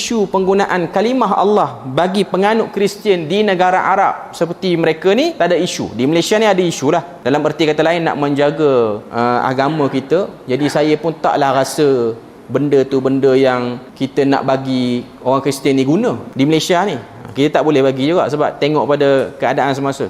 isu penggunaan kalimah Allah bagi penganut Kristian di negara Arab seperti mereka ni, tak ada isu. Di Malaysia ni ada isu lah, dalam erti kata lain nak menjaga agama kita. Jadi saya pun taklah rasa benda tu benda yang kita nak bagi orang Kristian ni guna di Malaysia ni. Kita tak boleh bagi juga sebab tengok pada keadaan semasa.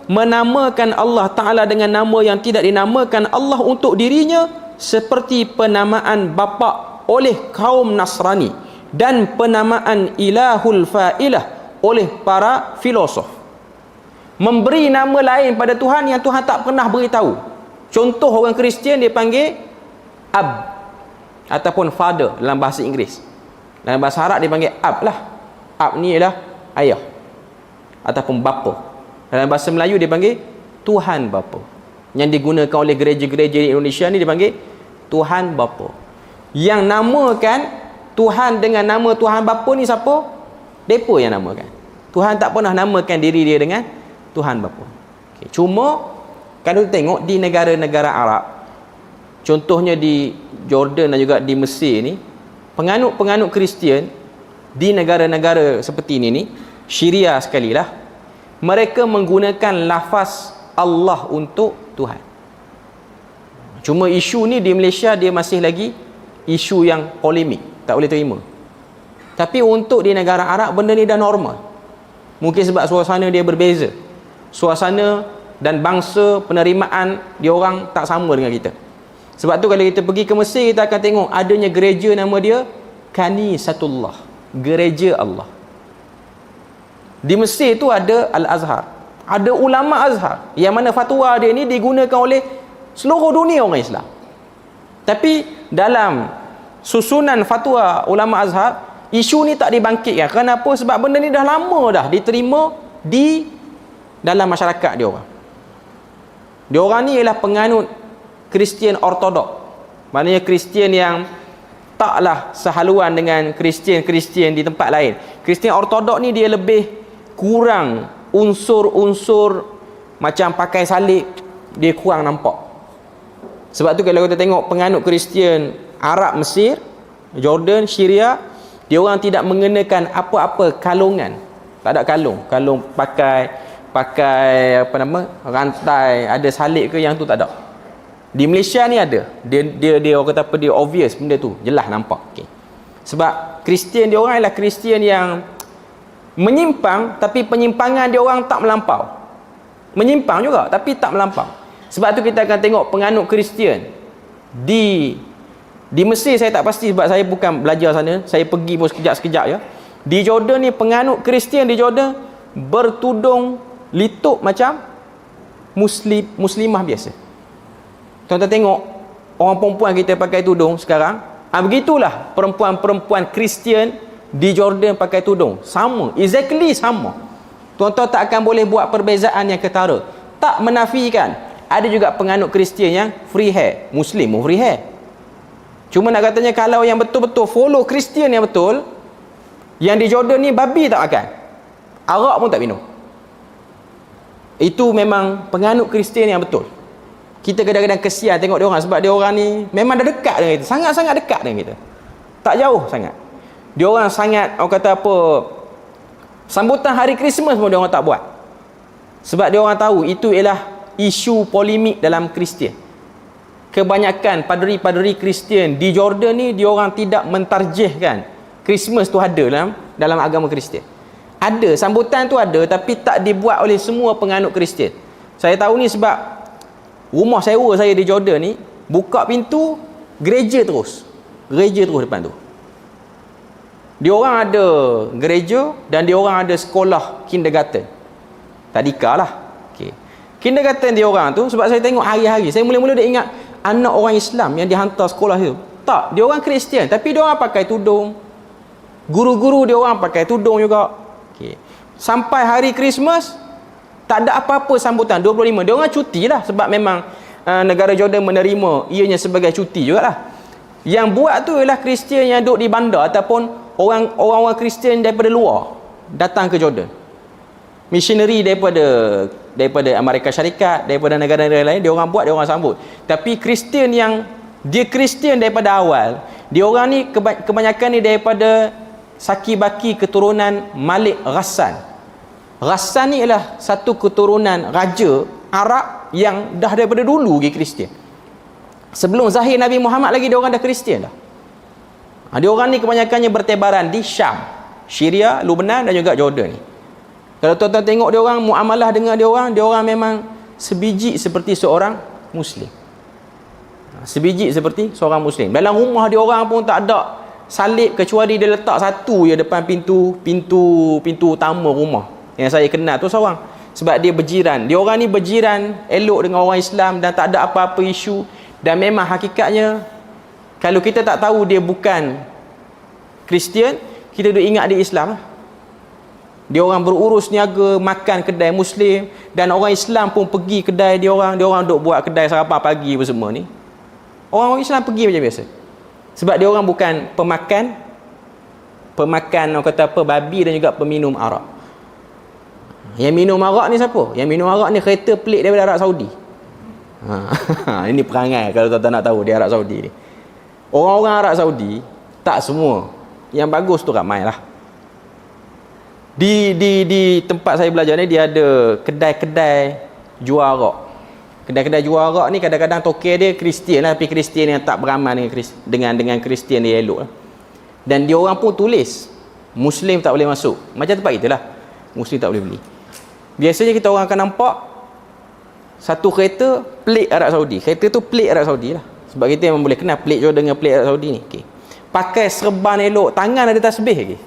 Menamakan Allah Ta'ala dengan nama yang tidak dinamakan Allah untuk dirinya, seperti penamaan bapa oleh kaum Nasrani dan penamaan ilahul fa'ilah oleh para filosof. Memberi nama lain pada Tuhan yang Tuhan tak pernah beritahu. Contoh orang Kristian dia panggil Ab ataupun Father dalam bahasa Inggeris. Dalam bahasa Arab dia panggil Ab lah. Ab ni ialah ayah ataupun bapa. Dalam bahasa Melayu dia panggil Tuhan Bapa. Yang digunakan oleh gereja-gereja di Indonesia ni dipanggil Tuhan Bapa. Yang namakan Tuhan dengan nama Tuhan Bapa ni siapa? Depa yang namakan. Tuhan tak pernah namakan diri dia dengan Tuhan Bapa. Okay. Cuma kalau tengok di negara-negara Arab, contohnya di Jordan dan juga di Mesir ni, penganut-penganut Kristian di negara-negara seperti ini, Syria sekali lah, mereka menggunakan lafaz Allah untuk Tuhan. Cuma isu ni di Malaysia dia masih lagi isu yang polemik, tak boleh terima. Tapi untuk di negara Arab benda ni dah normal. Mungkin sebab suasana dia berbeza. Suasana dan bangsa penerimaan dia orang tak sama dengan kita. Sebab tu kalau kita pergi ke Mesir, kita akan tengok adanya gereja nama dia Kanisatullah, gereja Allah. Di Mesir tu ada Al-Azhar, ada ulama Azhar yang mana fatwa dia ni digunakan oleh seluruh dunia orang Islam. Tapi dalam susunan fatwa ulama Azhar, isu ni tak dibangkitkan. Kenapa? Sebab benda ni dah lama dah diterima di dalam masyarakat dia orang. Dia orang ni ialah penganut Kristian Ortodok. Maknanya Kristian yang taklah sehaluan dengan Kristian-Kristian di tempat lain. Kristian Ortodok ni dia lebih kurang unsur-unsur macam pakai salib, dia kurang nampak. Sebab tu kalau kita tengok penganut Kristian Arab, Mesir, Jordan, Syria, dia orang tidak mengenakan apa-apa kalungan. Tak ada kalung pakai apa nama, rantai ada salib ke, yang tu tak ada. Di Malaysia ni ada. Dia orang kata apa, dia obvious benda tu, jelas nampak. Okay. Sebab Kristian dia orang ialah Kristian yang menyimpang, tapi penyimpangan dia orang tak melampau. Menyimpang juga tapi tak melampau. Sebab tu kita akan tengok penganut Kristian di Mesir, saya tak pasti sebab saya bukan belajar sana, saya pergi pun sekejap-sekejap ya. Di Jordan ni penganut Kristian di Jordan bertudung litup macam muslimah biasa. Tuan-tuan tengok orang perempuan kita pakai tudung sekarang, begitulah perempuan-perempuan Kristian di Jordan pakai tudung. Sama, exactly sama. Tuan-tuan tak akan boleh buat perbezaan yang ketara. Tak menafikan ada juga penganut Kristian yang free hair, Muslim free hair. Cuma nak katanya kalau yang betul-betul follow Kristian yang betul, yang di Jordan ni babi tak makan, arak pun tak minum. Itu memang penganut Kristian yang betul. Kita kadang-kadang kesian tengok dia orang sebab dia orang ni memang dah dekat dengan kita, sangat-sangat dekat dengan kita. Tak jauh sangat. Dia orang sangat, orang kata apa, sambutan hari Krismas pun dia orang tak buat. Sebab dia orang tahu itu ialah isu polemik dalam Kristian. Kebanyakan paderi-paderi Kristian di Jordan ni, dia orang tidak mentarjihkan Krismas tu ada dalam agama Kristian. Ada, sambutan tu ada, tapi tak dibuat oleh semua penganut Kristian. Saya tahu ni sebab rumah sewa saya di Jordan ni, buka pintu, gereja terus depan tu. Dia orang ada gereja dan dia orang ada sekolah kindergarten. Tadika lah. Okay. Kindergarten dia orang tu, sebab saya tengok hari-hari, saya mula-mula dah ingat anak orang Islam yang dihantar sekolah tu. Tak, dia orang Kristian tapi dia orang pakai tudung. Guru-guru dia orang pakai tudung juga. Okay. Sampai hari Krismas tak ada apa-apa sambutan 25. Dia orang cuti lah sebab memang negara Jordan menerima ianya sebagai cuti jugalah. Yang buat tu ialah Kristian yang duduk di bandar ataupun orang-orang Kristian daripada luar datang ke Jordan. Missionary daripada Amerika Syarikat, daripada negara-negara lain, dia orang buat, dia orang sambut. Tapi Kristian yang dia Kristian daripada awal, dia orang ni kebanyakan ni daripada saki-baki keturunan Malik Ghassan. Ghassan ni ialah satu keturunan raja Arab yang dah daripada dulu lagi Kristian. Sebelum zahir Nabi Muhammad lagi dia orang dah Kristian dah. Dia orang ni kebanyakannya bertebaran di Syam, Syria, Lebanon dan juga Jordan ni. Kalau tuan-tuan tengok dia orang muamalah dengan dia orang memang sebiji seperti seorang Muslim. Sebiji seperti seorang Muslim. Dalam rumah dia orang pun tak ada salib kecuali dia letak satu je depan pintu utama rumah. Yang saya kenal tu seorang. Sebab dia berjiran. Dia orang ni berjiran elok dengan orang Islam dan tak ada apa-apa isu. Dan memang hakikatnya kalau kita tak tahu dia bukan Kristian, kita duk ingat dia Islam lah. Dia orang berurus niaga makan kedai Muslim dan orang Islam pun pergi kedai dia orang duk buat kedai sarapan pagi apa semua ni. Orang Islam pergi macam biasa. Sebab dia orang bukan pemakan orang kata apa babi dan juga peminum arak. Yang minum arak ni siapa? Yang minum arak ni kereta pelik daripada Arab Saudi. Ini perangai kalau tuan-tuan nak tahu di Arab Saudi ni. Orang-orang Arab Saudi tak semua. Yang bagus tu ramai lah. Di tempat saya belajar ni dia ada kedai-kedai jual arak. Kedai-kedai jual arak ni kadang-kadang token dia Kristian lah, tapi Kristian yang tak beramal dengan Kristian dia elok lah. Dan dia orang pun tulis Muslim tak boleh masuk. Macam tempat itulah. Muslim tak boleh beli. Biasanya kita orang akan nampak satu kereta pelik Arab Saudi. Kereta tu pelik Arab Saudi lah. Sebab kita memang boleh kenal pelik Jordan dengan pelik Arab Saudi ni. Okay. Pakai serban elok, tangan ada tasbih lagi.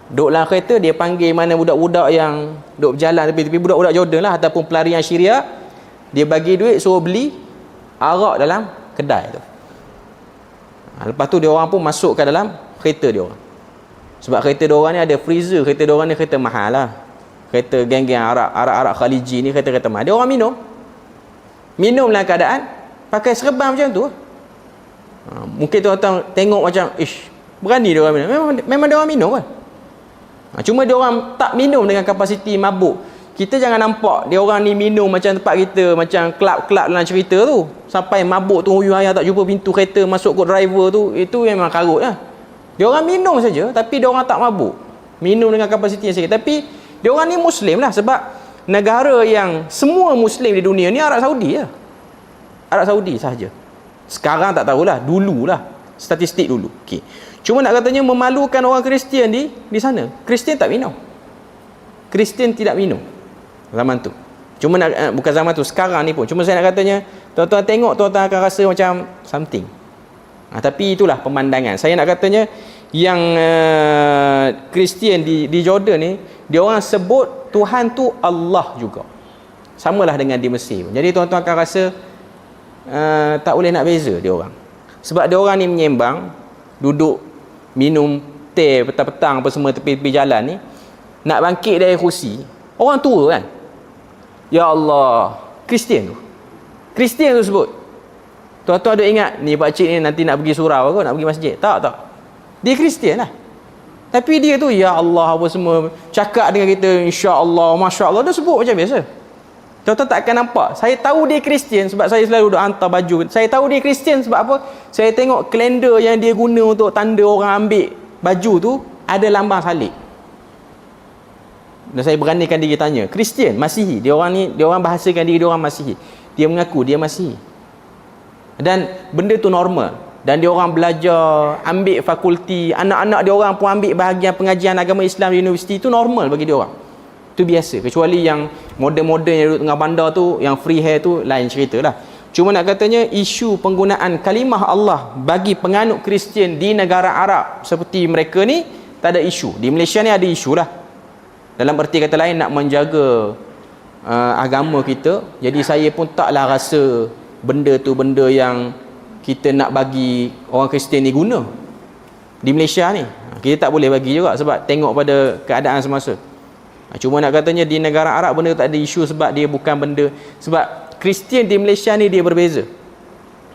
Duduk dalam kereta, dia panggil mana budak-budak yang duduk berjalan tepi-tepi, budak-budak Jordan lah ataupun pelarian Syria, dia bagi duit suruh beli arak dalam kedai tu. Lepas tu dia orang pun masuk ke dalam kereta dia orang. Sebab kereta dia orang ni ada freezer, kereta dia orang ni kereta mahal lah. Kereta geng-geng Arab Khaliji ni kereta mahal. Dia orang minum dalam keadaan pakai serban macam tu. Mungkin tuan-tuan tengok macam berani dia orang minum. Memang dia orang minum kan. Cuma dia orang tak minum dengan kapasiti mabuk. Kita jangan nampak dia orang ni minum macam tempat kita, macam kelab-kelab dalam cerita tu. Sampai mabuk tu huyuh ayah tak jumpa pintu kereta masuk kot driver tu. Itu memang karut lah. Dia orang minum saja tapi dia orang tak mabuk. Minum dengan kapasiti yang sikit. Tapi dia orang ni Muslim lah. Sebab negara yang semua Muslim di dunia ni Arab Saudi lah. Arab Saudi sahaja. Sekarang tak tahulah, dululah. Statistik dulu. Okey. Cuma nak katanya memalukan orang Kristian di sana. Kristian tak minum. Kristian tidak minum zaman tu. Cuma bukan zaman tu, sekarang ni pun. Cuma saya nak katanya tuan-tuan tengok, tuan-tuan akan rasa macam something. Tapi itulah pemandangan. Saya nak katanya yang Kristian di Jordan ni, dia orang sebut Tuhan tu Allah juga. Samalah dengan di Mesir. Jadi tuan-tuan akan rasa tak boleh nak beza dia orang. Sebab dia orang ni menyembang, duduk minum teh petang-petang apa semua tepi-tepi jalan ni, nak bangkit dari kursi, orang tua kan, ya Allah, Kristian tu sebut. Tuan-tuan ada ingat ni pakcik ni nanti nak pergi surau ke, nak pergi masjid? Tak, dia Kristian lah. Tapi dia tu ya Allah apa semua, cakap dengan kita insya-Allah, masya-Allah, dia sebut macam biasa. Tuan-tuan tak akan nampak. Saya tahu dia Kristian sebab saya selalu duk hantar baju. Saya tahu dia Kristian sebab apa? Saya tengok kalender yang dia guna untuk tanda orang ambil baju tu ada lambang salib. Dan saya beranikan diri tanya, Kristian, Masihi. Dia orang bahasakan diri dia orang Masihi. Dia mengaku dia Masihi. Dan benda tu normal. Dan dia orang belajar, ambil fakulti, anak-anak dia orang pun ambil bahagian pengajian agama Islam di universiti, itu normal bagi dia orang. Itu biasa. Kecuali yang modern-modern yang duduk tengah bandar tu, yang free hair tu, lain cerita lah. Cuma nak katanya isu penggunaan kalimah Allah bagi penganut Kristian di negara Arab seperti mereka ni tak ada isu. Di Malaysia ni ada isu lah. Dalam erti kata lain nak menjaga agama kita. Jadi saya pun taklah rasa benda tu benda yang kita nak bagi orang Kristian ni guna di Malaysia ni. Kita tak boleh bagi juga sebab tengok pada keadaan semasa. Cuma nak katanya di negara Arab benda tak ada isu sebab dia bukan benda, sebab Kristian di Malaysia ni dia berbeza.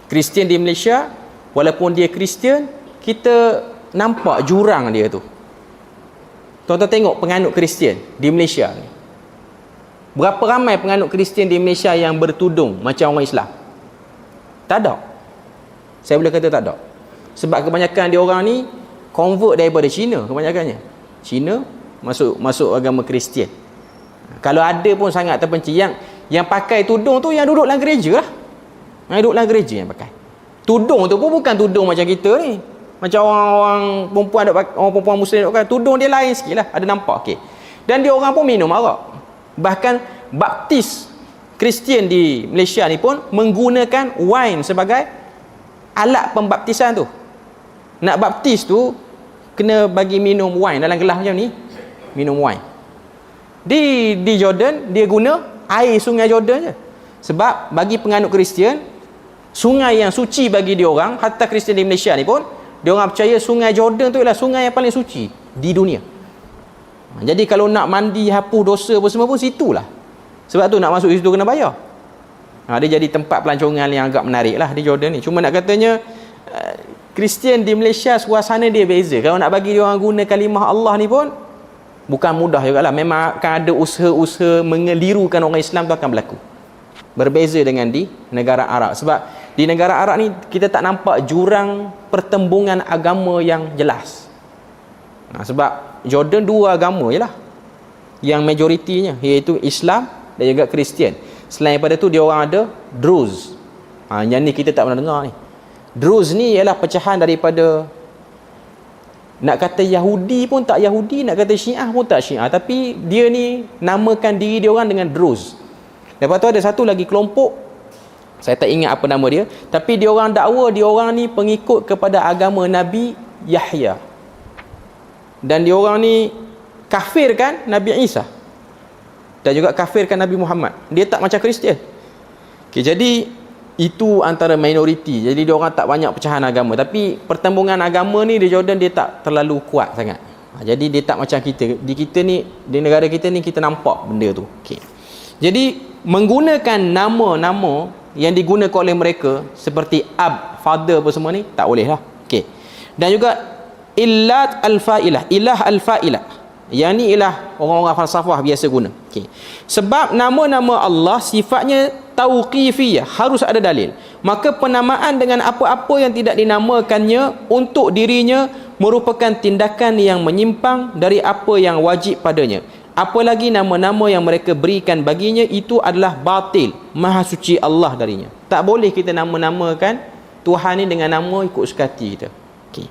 Kristian di Malaysia walaupun dia Kristian, kita nampak jurang dia tu. Tuan-tuan tengok penganut Kristian di Malaysia ni. Berapa ramai penganut Kristian di Malaysia yang bertudung macam orang Islam? Tak ada. Saya boleh kata tak ada. Sebab kebanyakan dia orang ni convert daripada Cina, kebanyakannya. Cina masuk agama Kristian. Kalau ada pun sangat terpencil. Yang pakai tudung tu yang duduk dalam gereja lah. Yang duduk dalam gereja yang pakai. Tudung tu pun bukan tudung macam kita ni. Macam orang perempuan Muslim pakai tudung dia lain sikit lah. Ada nampak. Okay. Dan dia orang pun minum arak. Bahkan baptis Kristian di Malaysia ni pun menggunakan wine sebagai alat pembaptisan tu. Nak baptis tu kena bagi minum wine dalam gelas macam ni. Minum wine. Di Jordan dia guna air sungai Jordan je. Sebab bagi penganut Kristian, sungai yang suci bagi dia orang, hatta Kristian di Malaysia ni pun, dia orang percaya sungai Jordan tu ialah sungai yang paling suci di dunia. Jadi kalau nak mandi, hapus dosa apa semua pun situlah. Sebab tu nak masuk situ kena bayar. Dia jadi tempat pelancongan yang agak menarik lah di Jordan ni. Cuma nak katanya Kristian di Malaysia suasana dia beza. Kalau nak bagi dia orang guna kalimah Allah ni pun bukan mudah jugalah. Memang akan ada usaha-usaha mengelirukan orang Islam tu akan berlaku. Berbeza dengan di negara Arab. Sebab di negara Arab ni kita tak nampak jurang pertembungan agama yang jelas. Sebab Jordan dua agama je lah yang majoritinya, iaitu Islam dan juga Kristian. Selain daripada tu dia orang ada Druze. Yang ni kita tak pernah dengar ni. Druze ni ialah pecahan daripada, nak kata Yahudi pun tak Yahudi, nak kata Syiah pun tak Syiah, tapi dia ni namakan diri dia orang dengan Druze. Lepas tu ada satu lagi kelompok, saya tak ingat apa nama dia, tapi dia orang dakwa dia orang ni pengikut kepada agama Nabi Yahya. Dan dia orang ni kafirkan Nabi Isa. Dan juga kafirkan Nabi Muhammad. Dia tak macam Kristian. Okay, jadi itu antara minoriti. Jadi dia orang tak banyak pecahan agama. Tapi pertembungan agama ni di Jordan dia tak terlalu kuat sangat. Jadi dia tak macam kita. Di kita ni, di negara kita ni kita nampak benda tu. Okay. Jadi menggunakan nama-nama yang digunakan oleh mereka seperti ab, father apa semua ni tak boleh lah. Okay. Dan juga illat al-fa'ilah, ilah al-fa'ilah. Yang ni ilah orang-orang falsafah biasa guna. Okay. Sebab nama-nama Allah sifatnya tauqifiyah, harus ada dalil. Maka penamaan dengan apa-apa yang tidak dinamakannya untuk dirinya merupakan tindakan yang menyimpang dari apa yang wajib padanya. Apalagi nama-nama yang mereka berikan baginya itu adalah batil, maha suci Allah darinya. Tak boleh kita nama-namakan Tuhan ni dengan nama ikut suka hati kita. Okay.